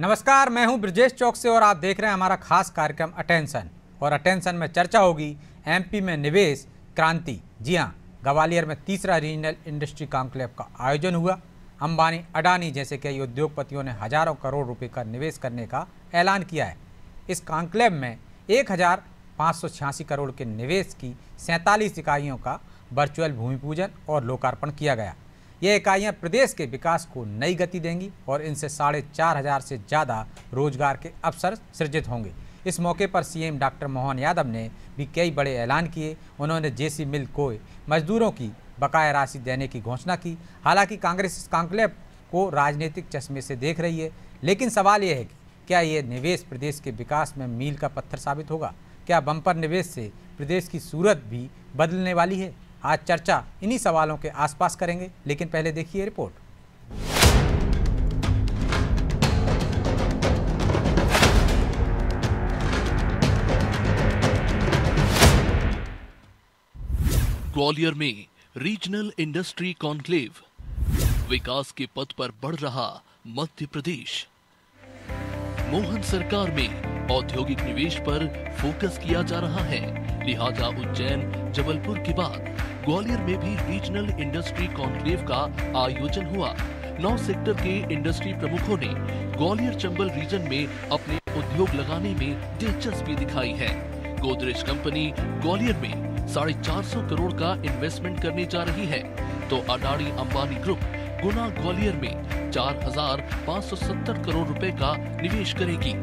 नमस्कार, मैं हूं ब्रजेश चौक से और आप देख रहे हैं हमारा खास कार्यक्रम अटेंशन। और अटेंशन में चर्चा होगी एमपी में निवेश क्रांति। जी हां, ग्वालियर में तीसरा रीजनल इंडस्ट्री कॉन्क्लेव का आयोजन हुआ। अंबानी, अडानी जैसे कई उद्योगपतियों ने हजारों करोड़ रुपए का निवेश करने का ऐलान किया है। इस कॉन्क्लेव में 1586 करोड़ के निवेश की 47 इकाइयों का वर्चुअल भूमि पूजन और लोकार्पण किया गया। ये इकाइयाँ प्रदेश के विकास को नई गति देंगी और इनसे 4,500 से ज़्यादा रोजगार के अवसर सृजित होंगे। इस मौके पर सीएम डॉक्टर मोहन यादव ने भी कई बड़े ऐलान किए। उन्होंने जेसी मिल को मजदूरों की बकाया राशि देने की घोषणा की। हालांकि कांग्रेस इस कॉन्क्लेव को राजनीतिक चश्मे से देख रही है, लेकिन सवाल ये है कि क्या ये निवेश प्रदेश के विकास में मील का पत्थर साबित होगा? क्या बम्पर निवेश से प्रदेश की सूरत भी बदलने वाली है? आज चर्चा इन्हीं सवालों के आसपास करेंगे, लेकिन पहले देखिए रिपोर्ट। ग्वालियर में रीजनल इंडस्ट्री कॉन्क्लेव, विकास के पथ पर बढ़ रहा मध्य प्रदेश। मोहन सरकार में औद्योगिक निवेश पर फोकस किया जा रहा है, लिहाजा उज्जैन, जबलपुर के बाद ग्वालियर में भी रीजनल इंडस्ट्री कॉन्क्लेव का आयोजन हुआ। 9 सेक्टर के इंडस्ट्री प्रमुखों ने ग्वालियर चंबल रीजन में अपने उद्योग लगाने में दिलचस्पी दिखाई है। गोदरेज कंपनी ग्वालियर में 450 करोड़ का इन्वेस्टमेंट करने जा रही है, तो अडानी अंबानी ग्रुप गुना ग्वालियर में 4,570 करोड़ रुपए का निवेश करेगी।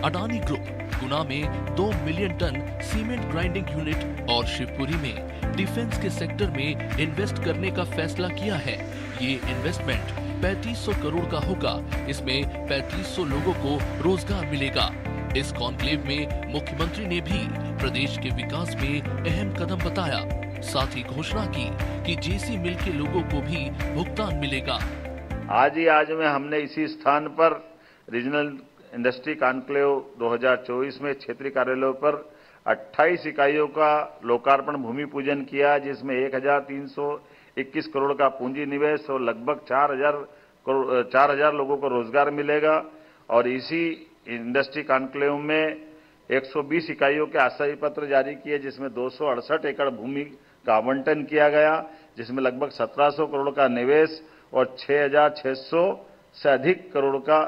अडानी ग्रुप गुना में 2 million ton cement grinding unit और शिवपुरी में डिफेंस के सेक्टर में इन्वेस्ट करने का फैसला किया है। ये इन्वेस्टमेंट 3500 करोड़ का होगा। इसमें 3500 लोगों को रोजगार मिलेगा। इस कॉन्क्लेव में मुख्यमंत्री ने भी प्रदेश के विकास में अहम कदम बताया। साथ ही घोषणा की कि जेसी मिल के लोगों को भी भुगतान मिलेगा। आज में हमने इसी स्थान पर रीजनल इंडस्ट्री कॉन्क्लेव 2024 में क्षेत्रीय कार्यालयों पर 28 इकाइयों का लोकार्पण भूमि पूजन किया, जिसमें 1,321 करोड़ का पूंजी निवेश और लगभग 4,000 लोगों को रोजगार मिलेगा। और इसी इंडस्ट्री कॉन्क्लेव में 120 इकाइयों के आशय पत्र जारी किए, जिसमें 268 एकड़ भूमि का आवंटन किया गया, जिसमें लगभग 1,700 करोड़ का निवेश और 6,600 से अधिक करोड़ का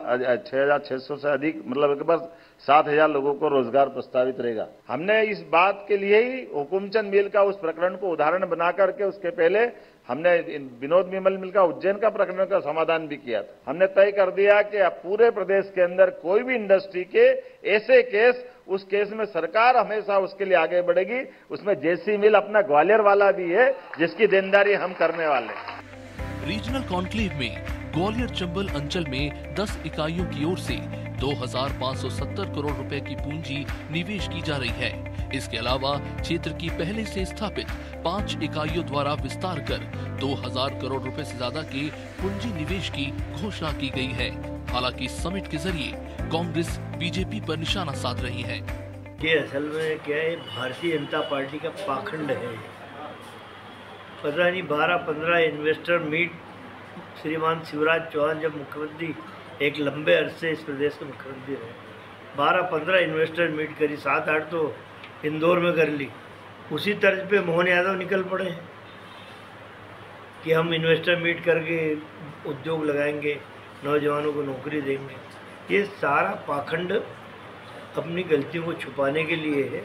6,600 से अधिक मतलब लगभग 7,000 लोगों को रोजगार प्रस्तावित रहेगा। हमने इस बात के लिए ही हुकुमचंद मिल का उस प्रकरण को उदाहरण बना करके उसके पहले हमने विनोद विमल मिल का उज्जैन का प्रकरण का समाधान भी किया था। हमने तय कर दिया कि अब पूरे प्रदेश के अंदर कोई भी इंडस्ट्री के ऐसे केस, उस केस में सरकार हमेशा उसके लिए आगे बढ़ेगी। उसमें जेसी मिल अपना ग्वालियर वाला भी है, जिसकी देनदारी हम करने वाले हैं। रीजनल कॉन्क्लेव में ग्वालियर चंबल अंचल में 10 इकाइयों की ओर से 2,570 करोड़ रुपए की पूंजी निवेश की जा रही है। इसके अलावा क्षेत्र की पहले से स्थापित 5 इकाइयों द्वारा विस्तार कर 2,000 करोड़ रुपए से ज्यादा के पूंजी निवेश की घोषणा की गई है। हालांकि समिट के जरिए कांग्रेस बीजेपी पर निशाना साध रही है। ये असल में क्या है, भारतीय जनता पार्टी का पाखंड है। पता नहीं 12-15 इन्वेस्टर मीट श्रीमान शिवराज चौहान जब मुख्यमंत्री, एक लंबे अरसे इस प्रदेश के मुख्यमंत्री रहे, 12-15 इन्वेस्टर मीट करी, 7-8 तो इंदौर में कर ली। उसी तर्ज पे मोहन यादव निकल पड़े हैं कि हम इन्वेस्टर मीट करके उद्योग लगाएंगे, नौजवानों को नौकरी देंगे। ये सारा पाखंड अपनी गलतियों को छुपाने के लिए है।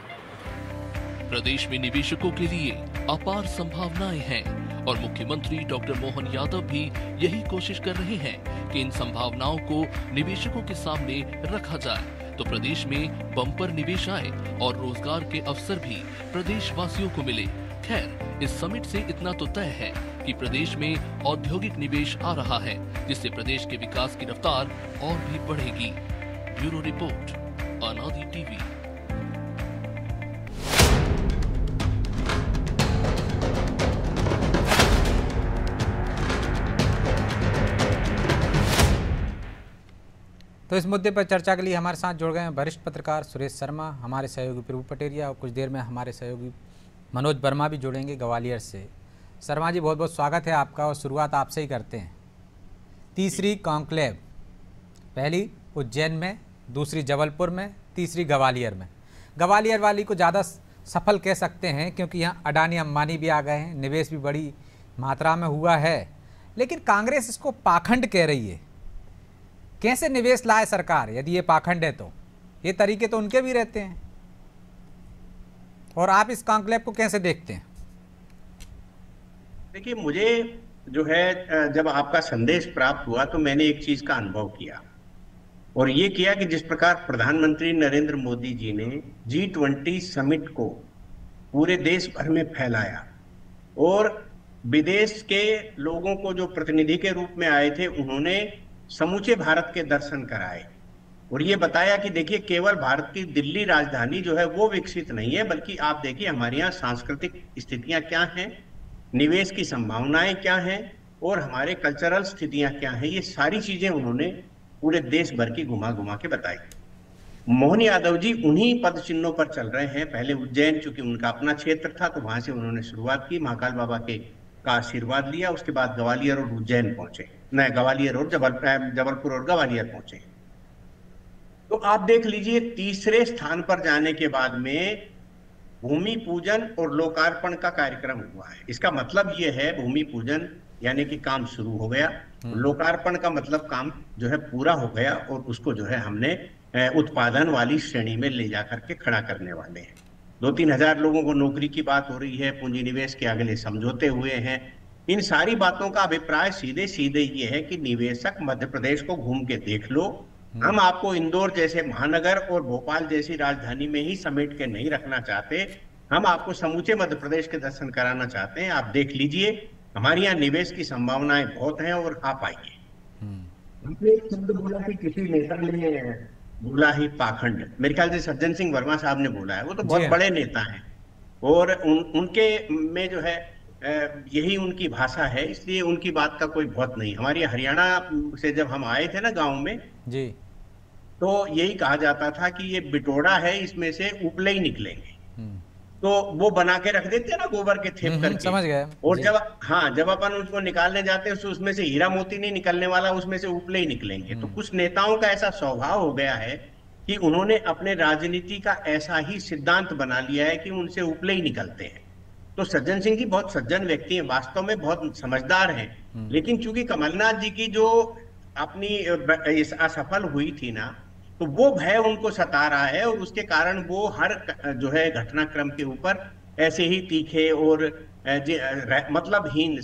प्रदेश में निवेशकों के लिए अपार संभावनाएं हैं और मुख्यमंत्री डॉक्टर मोहन यादव भी यही कोशिश कर रहे हैं कि इन संभावनाओं को निवेशकों के सामने रखा जाए, तो प्रदेश में बम्पर निवेश आए और रोजगार के अवसर भी प्रदेश वासियों को मिले। खैर, इस समिट से इतना तो तय है कि प्रदेश में औद्योगिक निवेश आ रहा है, जिससे प्रदेश के विकास की रफ्तार और भी बढ़ेगी। ब्यूरो रिपोर्ट, अनादि टीवी। तो इस मुद्दे पर चर्चा के लिए हमारे साथ जुड़ गए हैं वरिष्ठ पत्रकार सुरेश शर्मा, हमारे सहयोगी प्रभु पटेरिया और कुछ देर में हमारे सहयोगी मनोज वर्मा भी जुड़ेंगे ग्वालियर से। शर्मा जी, बहुत बहुत स्वागत है आपका और शुरुआत आपसे ही करते हैं। तीसरी कॉन्क्लेव, पहली उज्जैन में, दूसरी जबलपुर में, तीसरी ग्वालियर में। ग्वालियर वाली को ज़्यादा सफल कह सकते हैं क्योंकि यहाँ अडानी अंबानी भी आ गए हैं, निवेश भी बड़ी मात्रा में हुआ है। लेकिन कांग्रेस इसको पाखंड कह रही है। कैसे निवेश लाए सरकार यदि ये पाखंड है? तो ये तरीके तो उनके भी रहते हैं। और आप इस कॉन्क्लेव को कैसे देखते हैं? देखिए, मुझे जो है जब आपका संदेश प्राप्त हुआ तो मैंने एक चीज का अनुभव किया, और ये किया कि जिस प्रकार प्रधानमंत्री नरेंद्र मोदी जी ने G20 समिट को पूरे देश भर में फैलाया और विदेश के लोगों को जो प्रतिनिधि के रूप में आए थे उन्होंने समूचे भारत के दर्शन कराए और ये बताया कि देखिए, केवल भारत की दिल्ली राजधानी जो है वो विकसित नहीं है, बल्कि आप देखिए हमारे यहाँ सांस्कृतिक स्थितियां क्या हैं, निवेश की संभावनाएं क्या हैं और हमारे कल्चरल स्थितियां क्या हैं। ये सारी चीजें उन्होंने पूरे देश भर की घुमा घुमा के बताई। मोहन यादव जी उन्हीं पद चिन्हों पर चल रहे हैं। पहले उज्जैन, चूंकि उनका अपना क्षेत्र था तो वहां से उन्होंने शुरुआत की, महाकाल बाबा का आशीर्वाद लिया। उसके बाद ग्वालियर और उज्जैन पहुंचे, न ग्वालियर और जबलपुर और ग्वालियर पहुंचे। तो आप देख लीजिए, तीसरे स्थान पर जाने के बाद में भूमि पूजन और लोकार्पण का कार्यक्रम हुआ है। इसका मतलब यह है, भूमि पूजन यानी कि काम शुरू हो गया, लोकार्पण का मतलब काम जो है पूरा हो गया और उसको जो है हमने उत्पादन वाली श्रेणी में ले जाकर के खड़ा करने वाले हैं। 2-3 हजार लोगों को नौकरी की बात हो रही है, पूंजी निवेश के अगले समझौते हुए हैं। इन सारी बातों का अभिप्राय सीधे सीधे ये है कि निवेशक मध्य प्रदेश को घूम के देख लो। हम आपको इंदौर जैसे महानगर और भोपाल जैसी राजधानी में ही समेट के नहीं रखना चाहते, हम आपको समूचे मध्य प्रदेश के दर्शन कराना चाहते हैं। आप देख लीजिए, हमारे यहाँ निवेश की संभावनाएं बहुत हैं और आप आइए। आपने एक शब्द बोला कि किसी नेता ने बोला ही पाखंड, मेरे ख्याल से सज्जन सिंह वर्मा साहब ने बोला है। वो तो बहुत बड़े नेता हैं और उनके में जो है यही उनकी भाषा है, इसलिए उनकी बात का कोई बहुत नहीं। हमारी हरियाणा से जब हम आए थे ना गांव में जी, तो यही कहा जाता था कि ये बिटोड़ा है, इसमें से उपले ही निकलेंगे। तो वो बना के रख देते ना गोबर के थेप करके, समझ गए। और जब अपन उसको निकालने जाते हैं तो उसमें से हीरा मोती नहीं निकलने वाला, उसमें से उपले ही निकलेंगे। तो कुछ नेताओं का ऐसा स्वभाव हो गया है कि उन्होंने अपने राजनीति का ऐसा ही सिद्धांत बना लिया है कि उनसे उपले ही निकलते हैं। तो सज्जन सिंह जी बहुत सज्जन व्यक्ति हैं, वास्तव में बहुत समझदार हैं, लेकिन चूंकि कमलनाथ जी की जो अपनी असफल हुई थी ना, तो वो भय उनको सता रहा है और उसके कारण वो हर जो है घटनाक्रम के ऊपर ऐसे ही तीखे और मतलबहीन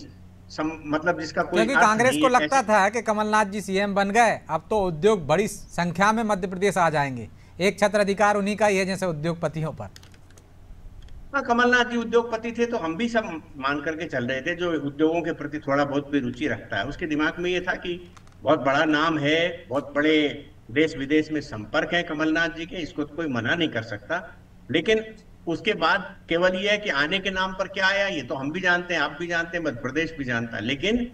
मतलब जिसका कोई, क्योंकि कांग्रेस को लगता था कि कमलनाथ जी सीएम बन गए, अब तो उद्योग बड़ी संख्या में मध्य प्रदेश आ जाएंगे, एक छत्र अधिकार उन्हीं का ही है जैसे उद्योगपतियों पर। हाँ, कमलनाथ जी उद्योगपति थे तो हम भी सब मान करके चल रहे थे। जो उद्योगों के प्रति थोड़ा बहुत भी रुचि रखता है, उसके दिमाग में ये था कि बहुत बड़ा नाम है, बहुत बड़े देश विदेश में संपर्क है कमलनाथ जी के, इसको तो कोई मना नहीं कर सकता। लेकिन उसके बाद केवल ये है कि आने के नाम पर क्या आया, ये तो हम भी जानते हैं, आप भी जानते हैं, मध्य प्रदेश भी जानता है। लेकिन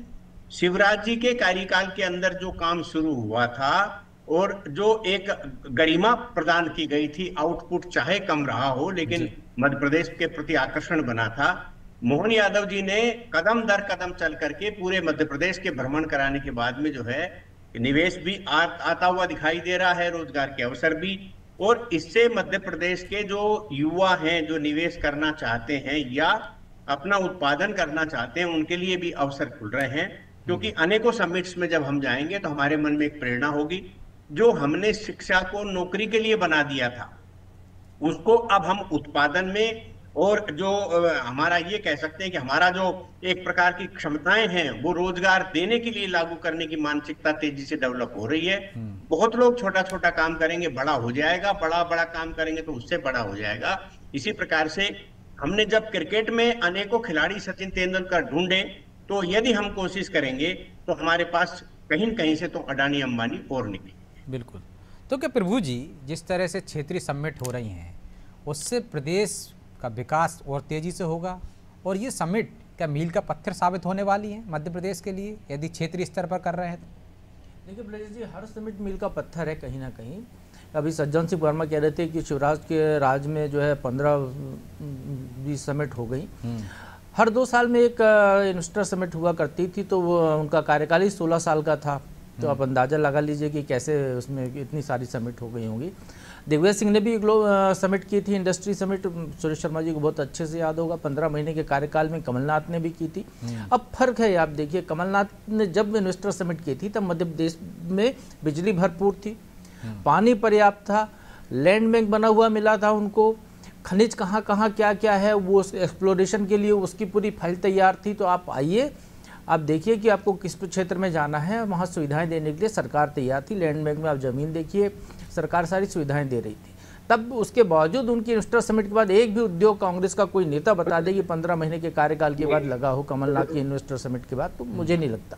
शिवराज जी के कार्यकाल के अंदर जो काम शुरू हुआ था और जो एक गरिमा प्रदान की गई थी, आउटपुट चाहे कम रहा हो लेकिन मध्य प्रदेश के प्रति आकर्षण बना था, मोहन यादव जी ने कदम दर कदम चल करके पूरे मध्य प्रदेश के भ्रमण कराने के बाद में जो है निवेश भी आता हुआ दिखाई दे रहा है, रोजगार के अवसर भी, और इससे मध्य प्रदेश के जो युवा हैं जो निवेश करना चाहते हैं या अपना उत्पादन करना चाहते हैं, उनके लिए भी अवसर खुल रहे हैं। क्योंकि अनेकों समिट्स में जब हम जाएंगे तो हमारे मन में एक प्रेरणा होगी, जो हमने शिक्षा को नौकरी के लिए बना दिया था उसको अब हम उत्पादन में, और जो हमारा ये कह सकते हैं कि हमारा जो एक प्रकार की क्षमताएं हैं वो रोजगार देने के लिए लागू करने की मानसिकता तेजी से डेवलप हो रही है। बहुत लोग छोटा छोटा काम करेंगे, बड़ा हो जाएगा, बड़ा बड़ा काम करेंगे तो उससे बड़ा हो जाएगा। इसी प्रकार से हमने जब क्रिकेट में अनेकों खिलाड़ी सचिन तेंदुलकर ढूंढे, तो यदि हम कोशिश करेंगे तो हमारे पास कहीं न कहीं से तो अडानी अंबानी और निकले। बिल्कुल। तो क्या प्रभु जी, जिस तरह से क्षेत्रीय समिट हो रही हैं उससे प्रदेश का विकास और तेजी से होगा, और ये समिट क्या मील का पत्थर साबित होने वाली है मध्य प्रदेश के लिए यदि क्षेत्रीय स्तर पर कर रहे हैं तो? देखिए ब्रजेश जी, हर समिट मील का पत्थर है कहीं ना कहीं। अभी सज्जन सिंह वर्मा कह रहे थे कि शिवराज के राज में जो है 15-20 समिट हो गई। हर 2 साल में एक इन्वेस्टर समिट हुआ करती थी, तो वो उनका कार्यकाल ही 16 साल का था। तो आप अंदाज़ा लगा लीजिए कि कैसे उसमें इतनी सारी समिट हो गई होंगी। दिग्विजय सिंह ने भी समिट की थी, इंडस्ट्री समिट, सुरेश शर्मा जी को बहुत अच्छे से याद होगा। 15 महीने के कार्यकाल में कमलनाथ ने भी की थी। अब फर्क है, आप देखिए, कमलनाथ ने जब इन्वेस्टर समिट की थी तब मध्य प्रदेश में बिजली भरपूर थी, पानी पर्याप्त था, लैंड बैंक बना हुआ मिला था उनको, खनिज कहाँ कहाँ क्या क्या है वो एक्सप्लोरेशन के लिए उसकी पूरी फाइल तैयार थी। तो आप आइए, आप देखिए कि आपको किस क्षेत्र में जाना है, वहाँ सुविधाएं देने के लिए सरकार तैयार थी। लैंड बैंक में आप ज़मीन देखिए, सरकार सारी सुविधाएं दे रही थी। तब उसके बावजूद उनकी इन्वेस्टर समिट के बाद एक भी उद्योग कांग्रेस का कोई नेता बता दे कि 15 महीने के कार्यकाल के बाद लगा हो कमलनाथ की इन्वेस्टर समिट के बाद, तो मुझे नहीं लगता।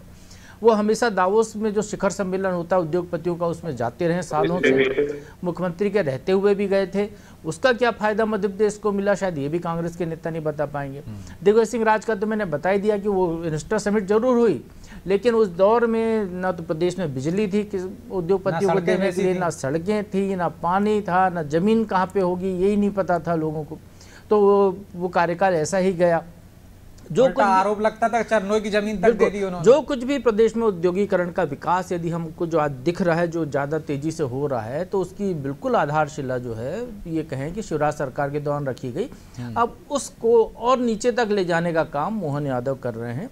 वो हमेशा दावोस में जो शिखर सम्मेलन होता है उद्योगपतियों का, उसमें जाते रहे सालों से, मुख्यमंत्री के रहते हुए भी गए थे। उसका क्या फायदा मध्य प्रदेश को मिला, शायद ये भी कांग्रेस के नेता नहीं बता पाएंगे। दिग्विजय सिंह राज का तो मैंने बता ही दिया कि वो इन्वेस्टर समिट जरूर हुई, लेकिन उस दौर में ना तो प्रदेश में बिजली थी कि उद्योगपतियों को देने के लिए, ना सड़कें थी, ना पानी था, ना जमीन कहाँ पे होगी यही नहीं पता था लोगों को। तो वो कार्यकाल ऐसा ही गया। जो कुछ आरोप लगता था चरनोई की जमीन तक दे दी उन्होंने। जो कुछ भी प्रदेश में औद्योगिकरण का विकास यदि हमको जो आज दिख रहा है, जो ज़्यादा तेजी से हो रहा है, तो उसकी बिल्कुल आधारशिला जो है ये कहें कि शिवराज सरकार के दौरान रखी गई। अब उसको और नीचे तक ले जाने का काम मोहन यादव कर रहे हैं।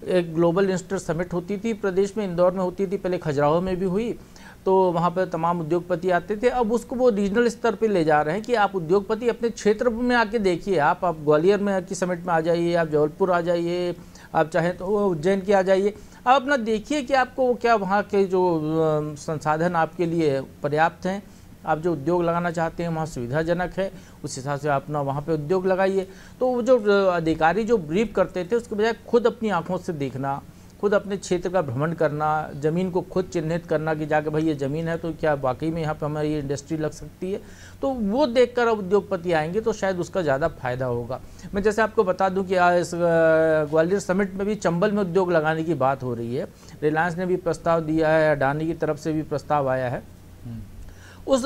एक ग्लोबल इन्वेस्टर समिट होती थी प्रदेश में, इंदौर में होती थी, पहले खजुराहो में भी हुई, तो वहाँ पर तमाम उद्योगपति आते थे। अब उसको वो रीजनल स्तर पे ले जा रहे हैं कि आप उद्योगपति अपने क्षेत्र में आके देखिए। आप ग्वालियर में की समिट में आ जाइए, आप जबलपुर आ जाइए, आप चाहें तो उज्जैन की आ जाइए। आप अपना देखिए कि आपको क्या वहाँ के जो संसाधन आपके लिए पर्याप्त हैं, आप जो उद्योग लगाना चाहते हैं वहाँ सुविधाजनक है, उस हिसाब से अपना वहाँ पे उद्योग लगाइए। तो वो जो अधिकारी जो ब्रीफ करते थे उसके बजाय खुद अपनी आँखों से देखना, खुद अपने क्षेत्र का भ्रमण करना, ज़मीन को खुद चिन्हित करना कि जाके भाई ये ज़मीन है तो क्या वाकई में यहाँ पे हमारी ये इंडस्ट्री लग सकती है, तो वो देखकर अब उद्योगपति आएंगे तो शायद उसका ज़्यादा फायदा होगा। मैं जैसे आपको बता दूं कि इस ग्वालियर समिट में भी चंबल में उद्योग लगाने की बात हो रही है। रिलायंस ने भी प्रस्ताव दिया है, अडानी की तरफ से भी प्रस्ताव आया है। उस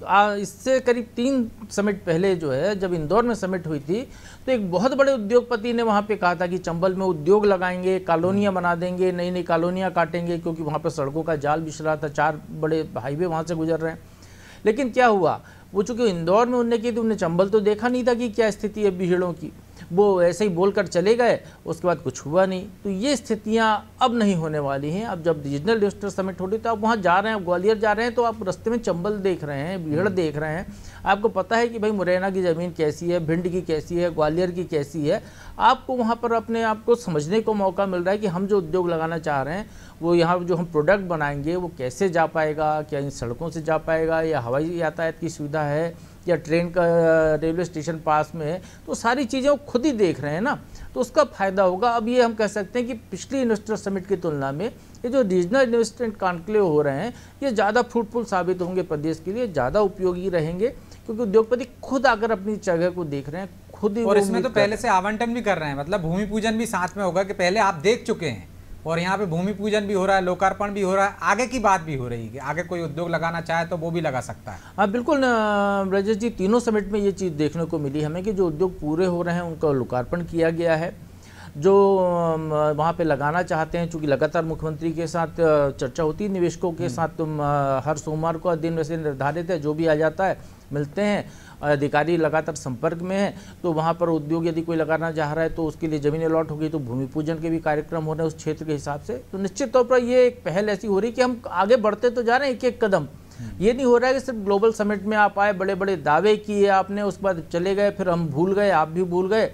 इससे करीब 3 समिट पहले जो है, जब इंदौर में समिट हुई थी, तो एक बहुत बड़े उद्योगपति ने वहाँ पे कहा था कि चंबल में उद्योग लगाएंगे, कॉलोनियाँ बना देंगे, नई नई कॉलोनियाँ काटेंगे, क्योंकि वहाँ पर सड़कों का जाल बिछ रहा था, 4 बड़े हाईवे वहाँ से गुजर रहे हैं। लेकिन क्या हुआ, वो चूँकि इंदौर में उनने की थी, उन्हें चंबल तो देखा नहीं था कि क्या स्थिति है भीड़ों की, वो ऐसे ही बोलकर चले गए, उसके बाद कुछ हुआ नहीं। तो ये स्थितियां अब नहीं होने वाली हैं। अब जब रीजनल इन्वेस्टर समिट हो रही तो आप वहाँ जा रहे हैं, ग्वालियर जा रहे हैं, तो आप रास्ते में चंबल देख रहे हैं, भीड़ देख रहे हैं, आपको पता है कि भाई मुरैना की ज़मीन कैसी है, भिंड की कैसी है, ग्वालियर की कैसी है। आपको वहाँ पर अपने आप को समझने को मौका मिल रहा है कि हम जो उद्योग लगाना चाह रहे हैं वो यहाँ जो हम प्रोडक्ट बनाएंगे वो कैसे जा पाएगा, क्या इन सड़कों से जा पाएगा, या हवाई यातायात की सुविधा है, या ट्रेन का रेलवे स्टेशन पास में है, तो सारी चीज़ें वो खुद ही देख रहे हैं ना, तो उसका फ़ायदा होगा। अब ये हम कह सकते हैं कि पिछली इन्वेस्टर समिट की तुलना में ये जो रीजनल इन्वेस्टमेंट कॉन्क्लेव हो रहे हैं ये ज़्यादा फ्रूटफुल साबित होंगे, प्रदेश के लिए ज़्यादा उपयोगी रहेंगे, क्योंकि उद्योगपति खुद आकर अपनी जगह को देख रहे हैं, खुद ही। और इसमें तो पहले से आवंटन भी कर रहे हैं, मतलब भूमि पूजन भी साथ में होगा कि पहले आप देख चुके हैं और यहाँ पे भूमि पूजन भी हो रहा है, लोकार्पण भी हो रहा है, आगे की बात भी हो रही है कि आगे कोई उद्योग लगाना चाहे तो वो भी लगा सकता है। हाँ बिल्कुल ब्रजेश जी, तीनों समिट में ये चीज़ देखने को मिली हमें कि जो उद्योग पूरे हो रहे हैं उनका लोकार्पण किया गया है। जो वहाँ पे लगाना चाहते हैं, चूँकि लगातार मुख्यमंत्री के साथ चर्चा होती है, निवेशकों के साथ हर सोमवार को दिन वैसे निर्धारित है, जो भी आ जाता है मिलते हैं, अधिकारी लगातार संपर्क में है, तो वहाँ पर उद्योग यदि कोई लगाना चाह रहा है तो उसके लिए ज़मीन अलॉट हो गई, तो भूमि पूजन के भी कार्यक्रम हो रहे हैं उस क्षेत्र के हिसाब से। तो निश्चित तौर पर ये एक पहल ऐसी हो रही है कि हम आगे बढ़ते तो जा रहे हैं एक एक कदम। ये नहीं हो रहा है कि सिर्फ ग्लोबल समिट में आप आए, बड़े बड़े दावे किए आपने, उसके बाद चले गए, फिर हम भूल गए, आप भी भूल गए,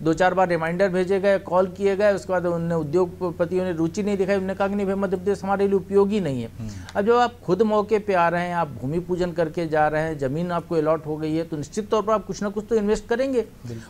2-4 बार रिमाइंडर भेजे गए, कॉल किए गए, उसके बाद उन्होंने उद्योगपतियों ने रुचि नहीं दिखाई, उन्होंने कहा कि नहीं भाई मध्य प्रदेश हमारे लिए उपयोगी नहीं है। अब जब आप खुद मौके पे आ रहे हैं, आप भूमि पूजन करके जा रहे हैं, जमीन आपको अलॉट हो गई है, तो निश्चित तौर पर आप कुछ ना कुछ तो इन्वेस्ट करेंगे।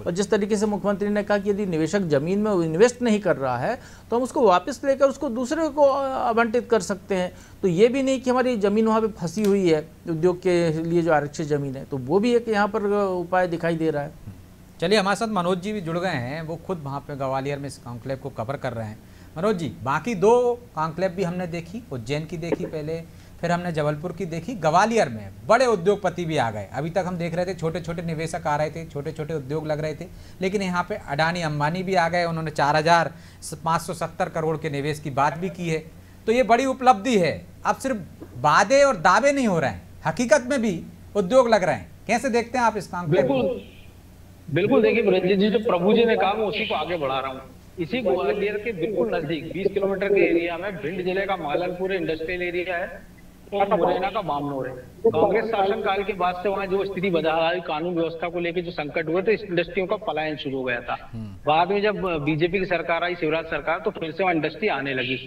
और जिस तरीके से मुख्यमंत्री ने कहा कि यदि निवेशक जमीन में इन्वेस्ट नहीं कर रहा है तो हम उसको वापस लेकर उसको दूसरे को आवंटित कर सकते हैं। तो ये भी नहीं कि हमारी ज़मीन वहाँ पर फंसी हुई है उद्योग के लिए जो आरक्षित ज़मीन है, तो वो भी एक यहाँ पर उपाय दिखाई दे रहा है। चलिए, हमारे साथ मनोज जी भी जुड़ गए हैं, वो खुद वहाँ पे ग्वालियर में इस कॉन्क्लेव को कवर कर रहे हैं। मनोज जी, बाकी 2 कॉन्क्लेव भी हमने देखी, उज्जैन की देखी पहले, फिर हमने जबलपुर की देखी, ग्वालियर में बड़े उद्योगपति भी आ गए। अभी तक हम देख रहे थे छोटे छोटे निवेशक आ रहे थे, छोटे छोटे उद्योग लग रहे थे, लेकिन यहाँ पे अडानी अंबानी भी आ गए, उन्होंने 4570 करोड़ के निवेश की बात भी की है। तो ये बड़ी उपलब्धि है। अब सिर्फ वादे और दावे नहीं हो रहे हैं, हकीकत में भी उद्योग लग रहे हैं। कैसे देखते हैं आप इस काम को? बिल्कुल देखिए ब्रजेश जी, जो प्रभु जी ने कहा मैं उसी को आगे बढ़ा रहा हूँ। इसी ग्वालियर के बिल्कुल नजदीक 20 किलोमीटर के एरिया में भिंड जिले का मालनपुर इंडस्ट्रियल एरिया है और मुरैना का बामनोर है। कांग्रेस शासनकाल के बाद से वहाँ जो स्थिति बदहाल, कानून व्यवस्था को लेकर जो संकट हुए थे, इस इंडस्ट्रियों का पलायन शुरू हो गया था। बाद में जब बीजेपी की सरकार आई, शिवराज सरकार, तो फिर से वहाँ इंडस्ट्री आने लगी।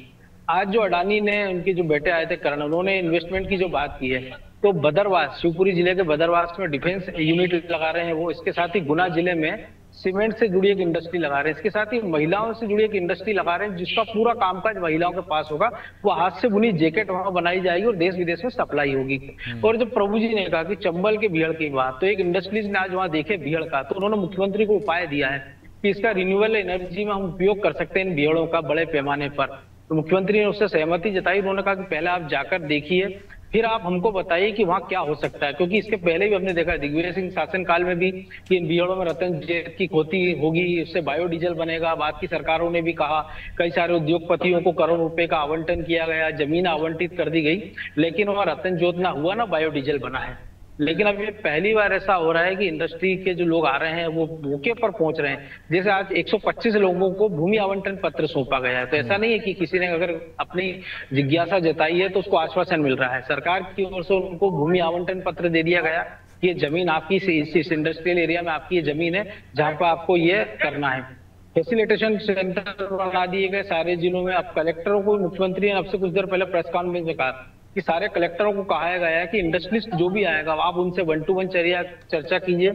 आज जो अडानी ने, उनके जो बेटे आए थे करण, उन्होंने इन्वेस्टमेंट की जो बात की है, तो बदरवास, शिवपुरी जिले के बदरवास में डिफेंस यूनिट लगा रहे हैं वो। इसके साथ ही गुना जिले में सीमेंट से जुड़ी एक इंडस्ट्री लगा रहे हैं। इसके साथ ही महिलाओं से जुड़ी एक इंडस्ट्री लगा रहे हैं, जिसका पूरा कामकाज महिलाओं के पास होगा। वो हाथ से बुनी जैकेट वहां बनाई जाएगी और देश विदेश में सप्लाई होगी। और जब प्रभु जी ने कहा कि चंबल के बीहड़ की बात, तो एक इंडस्ट्रीज ने आज वहां देखे बीहड़ का, तो उन्होंने मुख्यमंत्री को उपाय दिया है कि इसका रिन्यूएबल एनर्जी में हम उपयोग कर सकते हैं इन बीहड़ों का बड़े पैमाने पर। तो मुख्यमंत्री ने उससे सहमति जताई। उन्होंने कहा कि पहले आप जाकर देखिए, फिर आप हमको बताइए कि वहाँ क्या हो सकता है। क्योंकि इसके पहले भी हमने देखा दिग्विजय सिंह शासनकाल में भी कि इन बीहड़ों में रतन जेट की खेती होगी, उससे बायोडीजल बनेगा। बाद की सरकारों ने भी कहा, कई सारे उद्योगपतियों को करोड़ रुपए का आवंटन किया गया, जमीन आवंटित कर दी गई, लेकिन वहाँ रतन जोत ना हुआ, ना बायोडीजल बना है। लेकिन अब ये पहली बार ऐसा हो रहा है कि इंडस्ट्री के जो लोग आ रहे हैं वो मौके पर पहुंच रहे हैं। जैसे आज 125 लोगों को भूमि आवंटन पत्र सौंपा गया है। तो ऐसा नहीं है कि किसी ने अगर अपनी जिज्ञासा जताई है तो उसको आश्वासन मिल रहा है। सरकार की ओर से उनको भूमि आवंटन पत्र दे दिया गया कि ये जमीन आपकी, इस इंडस्ट्रियल एरिया में आपकी ये जमीन है जहां पर आपको ये करना है। फैसिलिटेशन सेंटर बना दिए गए सारे जिलों में। अब कलेक्टरों को मुख्यमंत्री ने अब से कुछ देर पहले प्रेस कॉन्फ्रेंस में कहा कि सारे कलेक्टरों को कहा गया है कि इंडस्ट्रियलिस्ट जो भी आएगा आप उनसे 1-to-1 चर्चा कीजिए।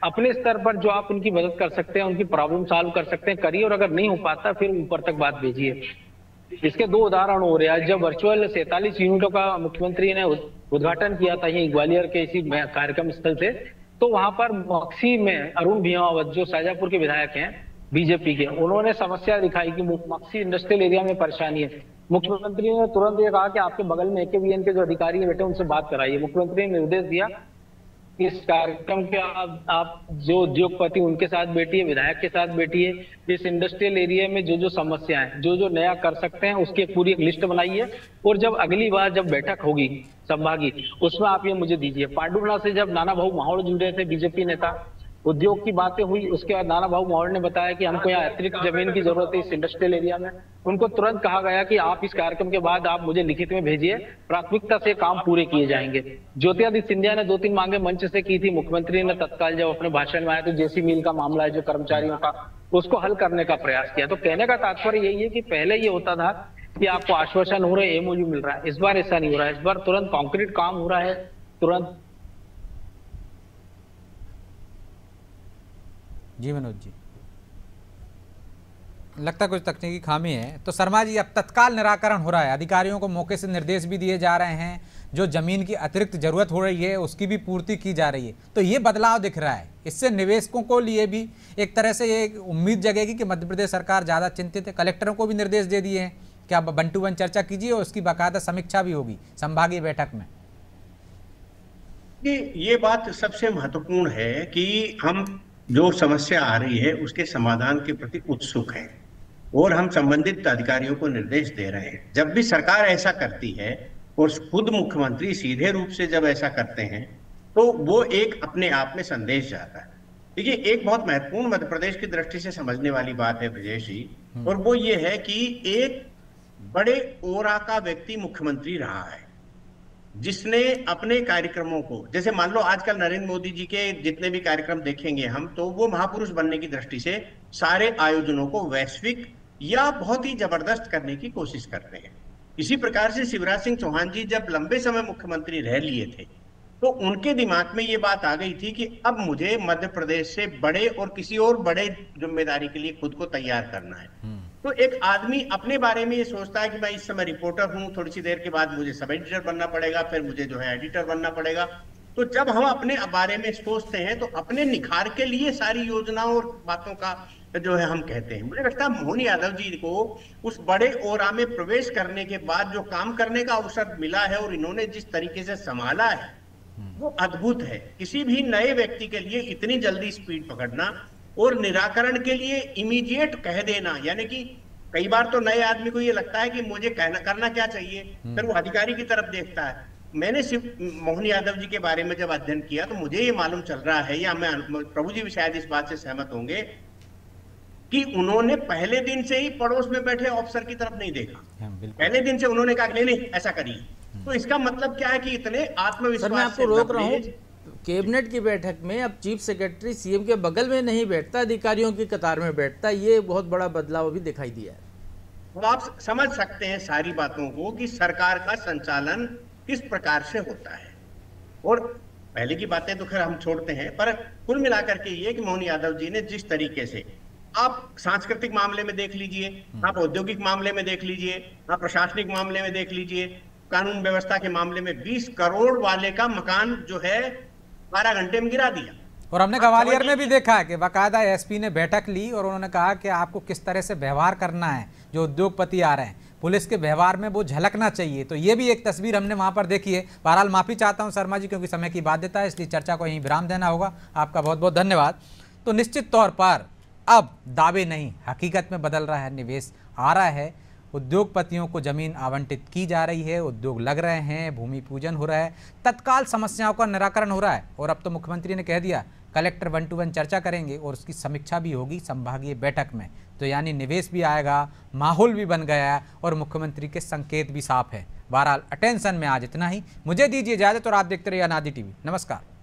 अपने स्तर पर जो आप उनकी मदद कर सकते हैं, उनकी प्रॉब्लम सॉल्व कर सकते हैं, करिए। और अगर नहीं हो पाता फिर ऊपर तक बात भेजिए। इसके 2 उदाहरण हो रहे हैं। जब वर्चुअल 47 यूनिटों का मुख्यमंत्री ने उद्घाटन किया था यही ग्वालियर के इसी कार्यक्रम स्थल से, तो वहां पर मक्सी में अरुण भीमावत जो शाहजहांपुर के विधायक हैं बीजेपी के, उन्होंने समस्या दिखाई कि मक्सी इंडस्ट्रियल एरिया में परेशानी है। मुख्यमंत्री ने तुरंत ये कहा कि आपके बगल में AKBN के जो अधिकारी है बेटे उनसे बात कराइए। मुख्यमंत्री ने निर्देश दिया इस कार्यक्रम के आप जो उद्योगपति उनके साथ बैठिए, विधायक के साथ बैठिए, इस इंडस्ट्रियल एरिया में जो जो समस्याएं, जो नया कर सकते हैं उसकी पूरी एक लिस्ट बनाइए। और जब अगली बार जब बैठक होगी संभागी, उसमें आप ये मुझे दीजिए। पांडुना से जब नाना भाऊ माहौड़ जुड़े थे बीजेपी नेता, उद्योग की बातें हुई, उसके बाद नाना भाऊ माहौड़ ने बताया कि हमको यहाँ अतिरिक्त जमीन की जरूरत है इस इंडस्ट्रियल एरिया में। उनको तुरंत कहा गया कि आप इस कार्यक्रम के बाद आप मुझे लिखित में भेजिए, प्राथमिकता से काम पूरे किए जाएंगे। ज्योतिरादित्य सिंधिया ने 2-3 मांगे मंच से की थी। मुख्यमंत्री ने तत्काल जब अपने भाषण में आया तो जेसी मिल का मामला है जो कर्मचारियों का, उसको हल करने का प्रयास किया। तो कहने का तात्पर्य यही है कि पहले ये होता था कि आपको आश्वासन हो रहे, MOU मिल रहा है। इस बार ऐसा नहीं हो रहा है। इस बार तुरंत कॉन्क्रीट काम हो रहा है, तुरंत। जी मनोज जी, लगता कुछ तकनीकी खामी है। तो शर्मा जी, अब तत्काल निराकरण हो रहा है, अधिकारियों को मौके से निर्देश भी दिए जा रहे हैं, जो जमीन की अतिरिक्त जरूरत हो रही है उसकी भी पूर्ति की जा रही है। तो ये बदलाव दिख रहा है, इससे निवेशकों को लिए भी एक तरह से ये उम्मीद जगेगी कि मध्य प्रदेश सरकार ज़्यादा चिंतित है। कलेक्टरों को भी निर्देश दे दिए हैं कि आप 1-to-1 चर्चा कीजिए और उसकी बाकायदा समीक्षा भी होगी संभागीय बैठक में। ये बात सबसे महत्वपूर्ण है कि हम जो समस्या आ रही है उसके समाधान के प्रति उत्सुक है और हम संबंधित अधिकारियों को निर्देश दे रहे हैं। जब भी सरकार ऐसा करती है और खुद मुख्यमंत्री सीधे रूप से जब ऐसा करते हैं तो वो एक अपने आप में संदेश जाता है। देखिए, एक बहुत महत्वपूर्ण मध्य प्रदेश की दृष्टि से समझने वाली बात है ब्रजेश जी, और वो ये है कि एक बड़े ओरा का व्यक्ति मुख्यमंत्री रहा है जिसने अपने कार्यक्रमों को, जैसे मान लो आजकल नरेंद्र मोदी जी के जितने भी कार्यक्रम देखेंगे हम, तो वो महापुरुष बनने की दृष्टि से सारे आयोजनों को वैश्विक या बहुत ही जबरदस्त करने की कोशिश करते हैं। इसी प्रकार से शिवराज सिंह चौहान जी जब लंबे समय मुख्यमंत्री रह लिए थे तो उनके दिमाग में ये बात आ गई थी कि अब मुझे मध्य प्रदेश से बड़े और किसी और बड़े जिम्मेदारी के लिए खुद को तैयार करना है। तो एक आदमी अपने बारे में ये सोचता है कि मैं इस समय रिपोर्टर हूं, थोड़ी सी देर के बाद मुझे सब एडिटर बनना पड़ेगा, फिर मुझे जो है एडिटर बनना पड़ेगा। तो जब हम अपने बारे में सोचते हैं तो अपने निखार के लिए सारी योजनाओं और बातों का जो है हम कहते हैं। मुझे लगता है मोहन यादव जी को उस बड़े ओरा में प्रवेश करने के बाद जो काम करने का अवसर मिला है और इन्होंने जिस तरीके से संभाला है वो अद्भुत है। किसी भी नए व्यक्ति के लिए इतनी जल्दी स्पीड पकड़ना और निराकरण के लिए इमीडिएट कह देना, यानी कि कई बार तो नए आदमी को ये लगता है कि मुझे करना क्या चाहिए, फिर वो अधिकारी की तरफ देखता है। मैंने मोहन यादव जी के बारे में जब अध्ययन किया तो मुझे ये मालूम चल रहा है, या प्रभु जी भी शायद इस बात से सहमत होंगे, कि उन्होंने पहले दिन से ही पड़ोस में बैठे ऑफिसर की तरफ नहीं देखा। पहले दिन से उन्होंने कहा नहीं ऐसा करिए। तो इसका मतलब क्या है कि इतने आत्मविश्वास। मैं आपको रोक रहा हूँ, कैबिनेट की बैठक में अब चीफ सेक्रेटरी सीएम के बगल में नहीं बैठता, अधिकारियों की कतार में बैठता, ये बहुत बड़ा बदलाव अभी दिखाई दिया है। तो आप समझ सकते हैं सारी बातों को कि सरकार का संचालन किस प्रकार से होता है। और पहले की बातें तो खैर हम छोड़ते हैं, पर कुल मिलाकर के ये कि मोहन यादव जी ने जिस तरीके से, आप सांस्कृतिक मामले में देख लीजिए, आप औद्योगिक मामले में देख लीजिए, आप प्रशासनिक मामले में देख लीजिए, कानून व्यवस्था के मामले में 20 करोड़ वाले का मकान जो है 12 घंटे में गिरा दिया। और हमने ग्वालियर में भी देखा है कि बाकायदा एसपी ने बैठक ली और उन्होंने कहा कि आपको किस तरह से व्यवहार करना है, जो उद्योगपति आ रहे हैं पुलिस के व्यवहार में वो झलकना चाहिए। तो ये भी एक तस्वीर हमने वहां पर देखी है। बहरहाल माफी चाहता हूं शर्मा जी, क्योंकि समय की बाध्यता है, इसलिए चर्चा को यहीं विराम देना होगा। आपका बहुत बहुत धन्यवाद। तो निश्चित तौर पर अब दावे नहीं, हकीकत में बदल रहा है, निवेश आ रहा है, उद्योगपतियों को जमीन आवंटित की जा रही है, उद्योग लग रहे हैं, भूमि पूजन हो रहा है, तत्काल समस्याओं का निराकरण हो रहा है। और अब तो मुख्यमंत्री ने कह दिया कलेक्टर 1-to-1 चर्चा करेंगे और उसकी समीक्षा भी होगी संभागीय बैठक में। तो यानी निवेश भी आएगा, माहौल भी बन गया है और मुख्यमंत्री के संकेत भी साफ है। बहरहाल अटेंशन में आज इतना ही। मुझे दीजिए इजाजत और आप देखते रहिए अनादि टीवी। नमस्कार।